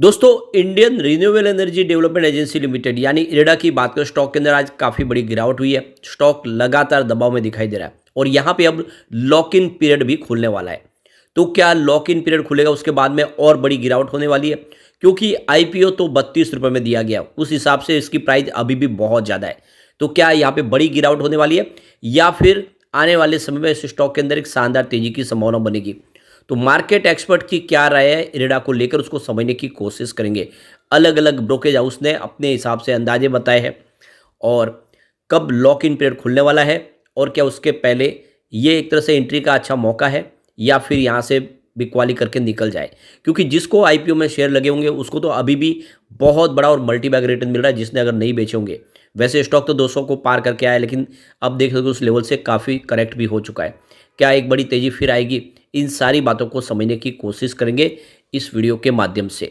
दोस्तों, Indian renewable energy development agency limited यानी इरेडा की बात करें, स्टॉक के अंदर आज काफ़ी बड़ी गिरावट हुई है। स्टॉक लगातार दबाव में दिखाई दे रहा है और यहाँ पे अब लॉक इन पीरियड भी खुलने वाला है। तो क्या लॉक इन पीरियड खुलेगा उसके बाद में और बड़ी गिरावट होने वाली है? क्योंकि आईपीओ तो 32 रुपये में दिया गया, उस हिसाब से इसकी प्राइस अभी भी बहुत ज़्यादा है। तो क्या यहाँ पे बड़ी गिरावट होने वाली है या फिर आने वाले समय में इस स्टॉक के अंदर एक शानदार तेजी की संभावना बनेगी? तो मार्केट एक्सपर्ट की क्या राय है इरेडा को लेकर, उसको समझने की कोशिश करेंगे। अलग अलग ब्रोकेज हाउस ने अपने हिसाब से अंदाजे बताए हैं और कब लॉक इन पीरियड खुलने वाला है और क्या उसके पहले ये एक तरह से एंट्री का अच्छा मौका है या फिर यहाँ से बिकवाली करके निकल जाए। क्योंकि जिसको आईपीओ में शेयर लगे होंगे उसको तो अभी भी बहुत बड़ा और मल्टी बैग रिटर्न मिल रहा है, जिसने अगर नहीं बेचे होंगे। वैसे स्टॉक तो 200 को पार करके आया, लेकिन अब देख सकते हो उस लेवल से काफ़ी करेक्ट भी हो चुका है। क्या एक बड़ी तेज़ी फिर आएगी? इन सारी बातों को समझने की कोशिश करेंगे इस वीडियो के माध्यम से।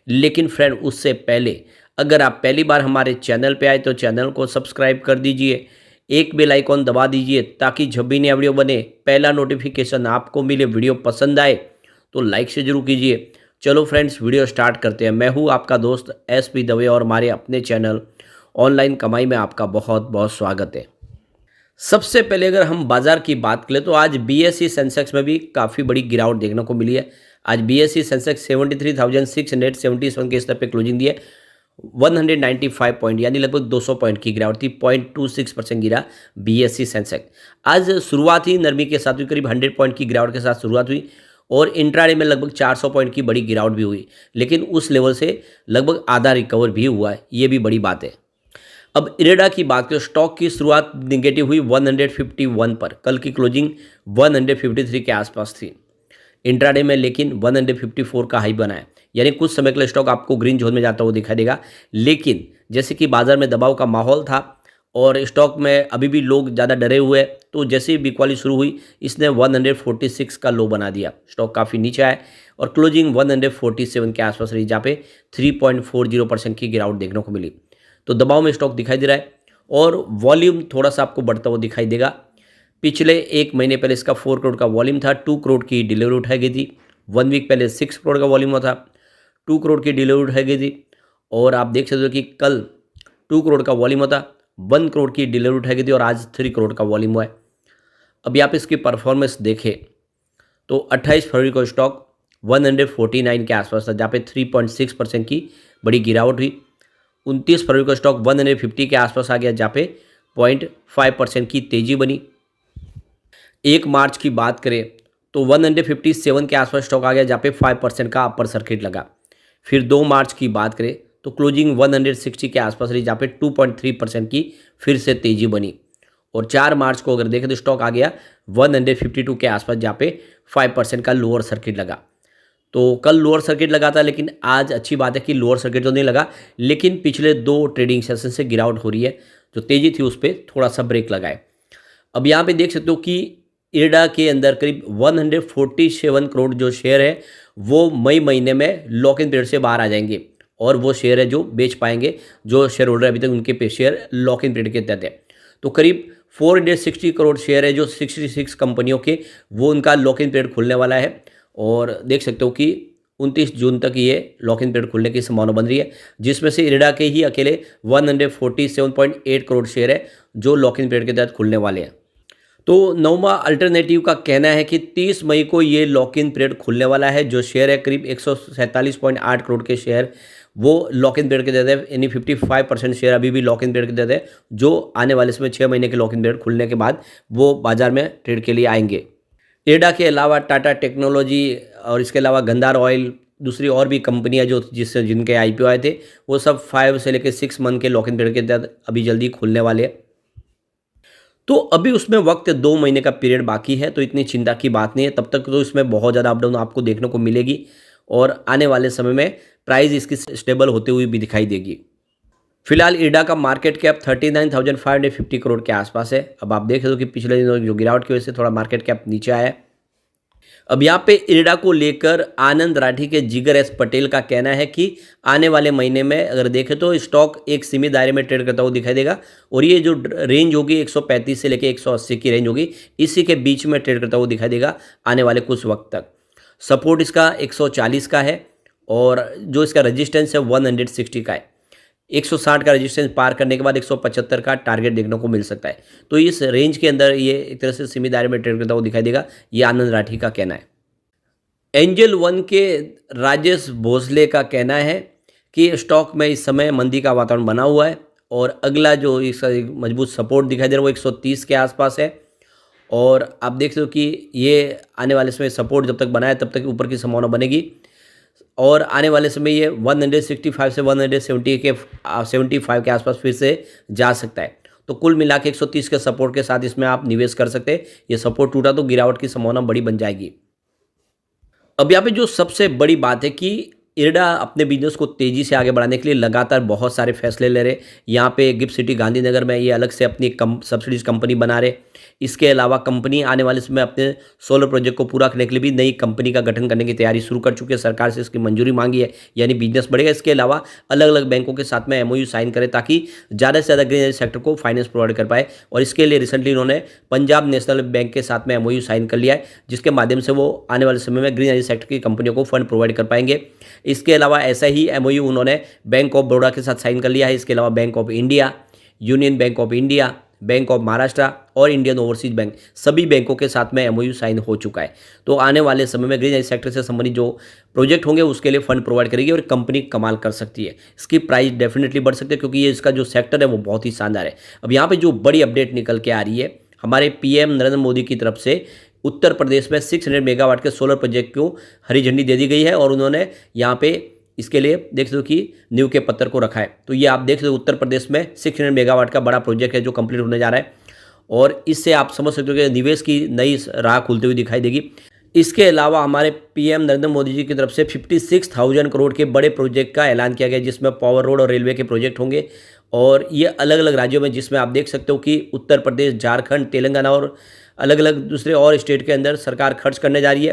लेकिन फ्रेंड, उससे पहले अगर आप पहली बार हमारे चैनल पे आए तो चैनल को सब्सक्राइब कर दीजिए, एक बेल आइकॉन दबा दीजिए ताकि जब भी नया वीडियो बने पहला नोटिफिकेशन आपको मिले। वीडियो पसंद आए तो लाइक से जरूर कीजिए। चलो फ्रेंड्स, वीडियो स्टार्ट करते हैं। मैं हूँ आपका दोस्त एसपी दवे और हमारे अपने चैनल ऑनलाइन कमाई में आपका बहुत बहुत स्वागत है। सबसे पहले अगर हम बाजार की बात करें तो आज बीएसई सेंसेक्स में भी काफ़ी बड़ी गिरावट देखने को मिली है। आज बीएसई सेंसेक्स 73,677 के स्तर पे क्लोजिंग दी है। 195 पॉइंट यानी लगभग 200 पॉइंट की गिरावट थी। 0.26% गिरा बीएसई सेंसेक्स। आज शुरुआत ही नरमी के साथ हुई, करीब 100 पॉइंट की गिरावट के साथ शुरुआत हुई और इंट्राडे में लगभग 400 पॉइंट की बड़ी गिरावट भी हुई, लेकिन उस लेवल से लगभग आधा रिकवर भी हुआ है। ये भी बड़ी बात है। अब इरेडा की बात करें, स्टॉक की शुरुआत निगेटिव हुई 151 पर। कल की क्लोजिंग 153 के आसपास थी इंट्राडे में, लेकिन 154 का हाई बना है। यानी कुछ समय के लिए स्टॉक आपको ग्रीन जोन में जाता हुआ दिखाई देगा। लेकिन जैसे कि बाजार में दबाव का माहौल था और स्टॉक में अभी भी लोग ज़्यादा डरे हुए हैं, तो जैसे ही बिकवाली शुरू हुई इसने 146 का लो बना दिया। स्टॉक काफ़ी नीचे आया और क्लोजिंग 147 के आसपास रही, जहाँ पे 3.40% की गिरावट देखने को मिली। तो दबाव में स्टॉक दिखाई दे रहा है और वॉल्यूम थोड़ा सा आपको बढ़ता हुआ दिखाई देगा। पिछले एक महीने पहले इसका 4 करोड़ का वॉल्यूम था, 2 करोड़ की डिलीवरी उठाई गई थी। 1 वीक पहले 6 करोड़ का वॉल्यूम हुआ था, 2 करोड़ की डिलीवरी उठाई गई थी। और आप देख सकते हो कि कल 2 करोड़ का वॉल्यूम हुआ था, 1 करोड़ की डिलीवरी उठाई गई थी और आज 3 करोड़ का वॉल्यूम हुआ है। अभी आप इसकी परफॉर्मेंस देखें तो 28 फरवरी को स्टॉक 149 के आसपास था, जहाँ पे 3.6% की बड़ी गिरावट हुई। 29 फरवरी को स्टॉक 150 के आसपास आ गया, जहाँ पे 0.5% की तेजी बनी। 1 मार्च की बात करें तो 157 के आसपास स्टॉक आ गया, जहाँ पे 5% का अपर सर्किट लगा। फिर 2 मार्च की बात करें तो क्लोजिंग 160 के आसपास रही, जहाँ पे 2.3% की फिर से तेजी बनी। और 4 मार्च को अगर देखें तो स्टॉक आ गया 152 के आसपास, जहाँ पे 5% का लोअर सर्किट लगा। तो कल लोअर सर्किट लगा था, लेकिन आज अच्छी बात है कि लोअर सर्किट तो नहीं लगा, लेकिन पिछले 2 ट्रेडिंग सेशन से गिरावट हो रही है। जो तेजी थी उस पर थोड़ा सा ब्रेक लगाए। अब यहाँ पे देख सकते हो कि इरेडा के अंदर करीब 147 करोड़ जो शेयर है वो मई महीने में लॉक इन पीरियड से बाहर आ जाएंगे और वो शेयर है जो बेच पाएंगे। जो शेयर होल्डर अभी तक उनके पे शेयर लॉक इन पीरियड के तहत है। तो करीब 460 करोड़ शेयर है जो 66 कंपनियों के, वो उनका लॉक इन पीरियड खुलने वाला है। और देख सकते हो कि 29 जून तक ये लॉक इन पीरियड खुलने की संभावना बन रही है, जिसमें से इरेडा के ही अकेले 147.8 करोड़ शेयर है जो लॉक इन पीरियड के तहत खुलने वाले हैं। तो नोमा अल्टरनेटिव का कहना है कि 30 मई को ये लॉक इन पीरियड खुलने वाला है। जो शेयर है करीब 147.8 करोड़ के शेयर वो लॉक इन पीरियड के तहत है, यानी 55% शेयर अभी भी लॉक इन पीरियड के तहत है, जो आने वाले समय 6 महीने के लॉक इन पीरियड खुलने के बाद वो बाजार में ट्रेड के लिए आएंगे। इरेडा के अलावा टाटा टेक्नोलॉजी और इसके अलावा गंधार ऑयल, दूसरी और भी कंपनियां जो जिनके आईपीओ आए थे, वो सब 5 से लेकर 6 मंथ के लॉक इन पीरियड के तहत अभी जल्दी खुलने वाले हैं। तो अभी उसमें वक्त 2 महीने का पीरियड बाकी है, तो इतनी चिंता की बात नहीं है। तब तक तो इसमें बहुत ज़्यादा अप डाउन आपको देखने को मिलेगी और आने वाले समय में प्राइस इसकी स्टेबल होते हुए भी दिखाई देगी। फिलहाल इरेडा का मार्केट कैप 39,550 करोड़ के आसपास है। अब आप देख रहे हो कि पिछले दिनों जो गिरावट की वजह से थोड़ा मार्केट कैप नीचे आया है। अब यहाँ पे इरेडा को लेकर आनंद राठी के जिगर एस पटेल का कहना है कि आने वाले महीने में अगर देखें तो स्टॉक एक सीमित दायरे में ट्रेड करता हुआ दिखाई देगा और ये जो रेंज होगी 135 से लेकर 180 की रेंज होगी, इसी के बीच में ट्रेड करता हुआ दिखाई देगा आने वाले कुछ वक्त तक। सपोर्ट इसका 140 का है और जो इसका रेजिस्टेंस है 160 का है। 160 का रेजिस्टेंस पार करने के बाद 175 का टारगेट देखने को मिल सकता है। तो इस रेंज के अंदर ये एक तरह से सीमित दायरे में ट्रेड करता हुआ दिखाई देगा, ये आनंद राठी का कहना है। एंजल वन के राजेश भोसले का कहना है कि स्टॉक में इस समय मंदी का वातावरण बना हुआ है और अगला जो इसका एक मजबूत सपोर्ट दिखाई दे रहा है वो 130 के आसपास है। और आप देख सकते हो कि ये आने वाले समय सपोर्ट जब तक बना है तब तक ऊपर की संभावना बनेगी और आने वाले समय ये 165 से 175 के आसपास फिर से जा सकता है। तो कुल मिला के 130 के सपोर्ट के साथ इसमें आप निवेश कर सकते हैं। ये सपोर्ट टूटा तो गिरावट की संभावना बड़ी बन जाएगी। अब यहाँ पे जो सबसे बड़ी बात है कि इरडा अपने बिजनेस को तेज़ी से आगे बढ़ाने के लिए लगातार बहुत सारे फैसले ले रहे। यहाँ पे गिफ्ट सिटी गांधीनगर में ये अलग से अपनी सब्सिडीज कंपनी बना रहे। इसके अलावा कंपनी आने वाले समय अपने सोलर प्रोजेक्ट को पूरा करने के लिए भी नई कंपनी का गठन करने की तैयारी शुरू कर चुकी है। सरकार से इसकी मंजूरी मांगी है, यानी बिजनेस बढ़ेगा। इसके अलावा अलग अलग बैंकों के साथ में एमओयू साइन करे ताकि ज़्यादा से ज़्यादा ग्रीन एनर्जी सेक्टर को फाइनेंस प्रोवाइड कर पाए। और इसके लिए रिसेंटली उन्होंने पंजाब नेशनल बैंक के साथ में एमओयू साइन कर लिया है, जिसके माध्यम से वो आने वाले समय में ग्रीन एनर्जी सेक्टर की कंपनियों को फंड प्रोवाइड कर पाएंगे। इसके अलावा ऐसा ही एमओयू उन्होंने बैंक ऑफ बड़ौदा के साथ साइन कर लिया है। इसके अलावा bank of India, union bank of India, bank of Maharashtra और इंडियन ओवरसीज बैंक, सभी बैंकों के साथ में एमओयू साइन हो चुका है। तो आने वाले समय में ग्रीन एनर्जी सेक्टर से संबंधित जो प्रोजेक्ट होंगे उसके लिए फंड प्रोवाइड करेगी और कंपनी कमाल कर सकती है। इसकी प्राइस डेफिनेटली बढ़ सकती है क्योंकि ये इसका जो सेक्टर है वो बहुत ही शानदार है। अब यहाँ पे जो बड़ी अपडेट निकल के आ रही है, हमारे पीएम नरेंद्र मोदी की तरफ से उत्तर प्रदेश में 600 मेगावाट के सोलर प्रोजेक्ट को हरी झंडी दे दी गई है और उन्होंने यहाँ पे इसके लिए देख सकते हो कि नींव के पत्थर को रखा है। तो ये आप देख सकते हो उत्तर प्रदेश में 600 मेगावाट का बड़ा प्रोजेक्ट है जो कंप्लीट होने जा रहा है और इससे आप समझ सकते हो कि निवेश की नई राह खुलती हुई दिखाई देगी। इसके अलावा हमारे पीएम नरेंद्र मोदी जी की तरफ से 56,000 करोड़ के बड़े प्रोजेक्ट का ऐलान किया गया, जिसमें पावर रोड और रेलवे के प्रोजेक्ट होंगे और ये अलग अलग राज्यों में, जिसमें आप देख सकते हो कि उत्तर प्रदेश, झारखंड, तेलंगाना और अलग अलग दूसरे और स्टेट के अंदर सरकार खर्च करने जा रही है।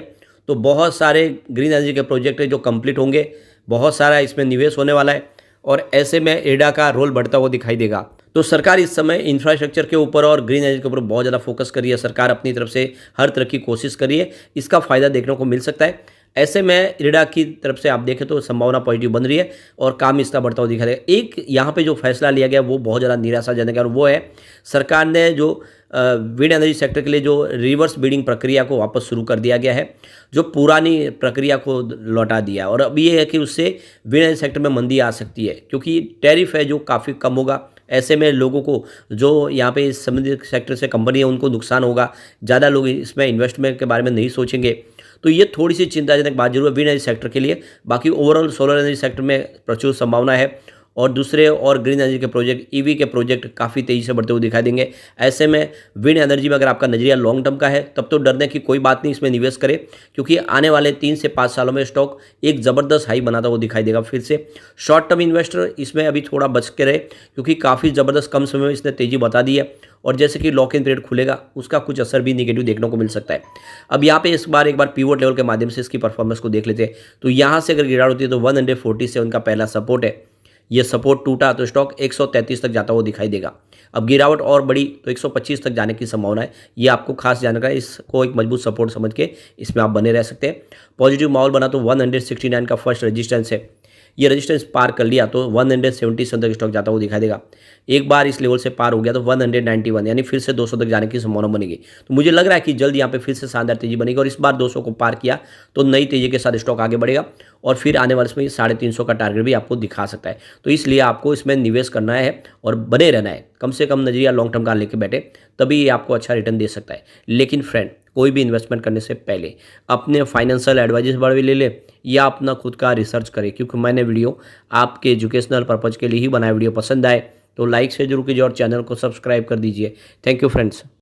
तो बहुत सारे ग्रीन एनर्जी के प्रोजेक्ट है जो कंप्लीट होंगे, बहुत सारा इसमें निवेश होने वाला है और ऐसे में इरडा का रोल बढ़ता हुआ दिखाई देगा। तो सरकार इस समय इंफ्रास्ट्रक्चर के ऊपर और ग्रीन एनर्जी के ऊपर बहुत ज़्यादा फोकस कर रही है। सरकार अपनी तरफ से हर तरह की कोशिश कर रही है, इसका फ़ायदा देखने को मिल सकता है। ऐसे में इरडा की तरफ से आप देखें तो संभावना पॉजिटिव बन रही है और काम इसका बढ़ता हुआ दिखाई देगा। एक यहाँ पे जो फैसला लिया गया वो बहुत ज़्यादा निराशाजनक है और वो है सरकार ने जो विंड एनर्जी सेक्टर के लिए जो रिवर्स बिडिंग प्रक्रिया को वापस शुरू कर दिया गया है, जो पुरानी प्रक्रिया को लौटा दिया। और अब ये है कि उससे विंड एनर्जी सेक्टर में मंदी आ सकती है क्योंकि टैरिफ है जो काफ़ी कम होगा। ऐसे में लोगों को जो यहाँ पे इस संबंधित सेक्टर से कंपनी है उनको नुकसान होगा, ज़्यादा लोग इसमें इन्वेस्टमेंट के बारे में नहीं सोचेंगे। तो ये थोड़ी सी चिंताजनक बात जरूर है विंड एनर्जी सेक्टर के लिए। बाकी ओवरऑल सोलर एनर्जी सेक्टर में प्रचुर संभावना है और दूसरे और ग्रीन एनर्जी के प्रोजेक्ट, ईवी के प्रोजेक्ट काफ़ी तेज़ी से बढ़ते हुए दिखाई देंगे। ऐसे में विंड एनर्जी में अगर आपका नज़रिया लॉन्ग टर्म का है तब तो डरने की कोई बात नहीं, इसमें निवेश करें क्योंकि आने वाले 3 से 5 सालों में स्टॉक एक ज़बरदस्त हाई बनाता हुआ दिखाई देगा। फिर से शॉर्ट टर्म इन्वेस्टर इसमें अभी थोड़ा बच के रहे क्योंकि काफ़ी ज़बरदस्त कम समय में इसने तेज़ी बता दी है और जैसे कि लॉक इन पीरियड खुलेगा उसका कुछ असर भी नेगेटिव देखने को मिल सकता है। अब यहाँ पे एक बार पीवोट लेवल के माध्यम से इसकी परफॉर्मेंस को देख लेते हैं। तो यहाँ से अगर गिरावट होती है तो 140 से उनका पहला सपोर्ट है, ये सपोर्ट टूटा तो स्टॉक 133 तक जाता हुआ दिखाई देगा। अब गिरावट और बढ़ी तो 125 तक जाने की संभावना है, ये आपको खास जानकारी, इसको एक मजबूत सपोर्ट समझ के इसमें आप बने रह सकते हैं। पॉजिटिव माहौल बना तो 169 का फर्स्ट रेजिस्टेंस है, ये रेजिस्टेंस पार कर लिया तो 177 तक स्टॉक जाता हुआ दिखाई देगा। एक बार इस लेवल से पार हो गया तो 191 यानी फिर से 200 तक जाने की संभावना बनेगी। तो मुझे लग रहा है कि जल्द यहाँ पे फिर से शानदार तेजी बनेगी और इस बार 200 को पार किया तो नई तेजी के साथ स्टॉक आगे बढ़ेगा और फिर आने वाले समय 350 का टारगेट भी आपको दिखा सकता है। तो इसलिए आपको इसमें निवेश करना है और बने रहना है, कम से कम नजरिया लॉन्ग टर्म का लेके बैठे, तभी ये आपको अच्छा रिटर्न दे सकता है। लेकिन फ्रेंड, कोई भी इन्वेस्टमेंट करने से पहले अपने फाइनेंशियल एडवाइजर बारे में ले ले या अपना खुद का रिसर्च करें, क्योंकि मैंने वीडियो आपके एजुकेशनल पर्पज़ के लिए ही बनाया। वीडियो पसंद आए तो लाइक से जरूर कीजिए और चैनल को सब्सक्राइब कर दीजिए। Thank you friends.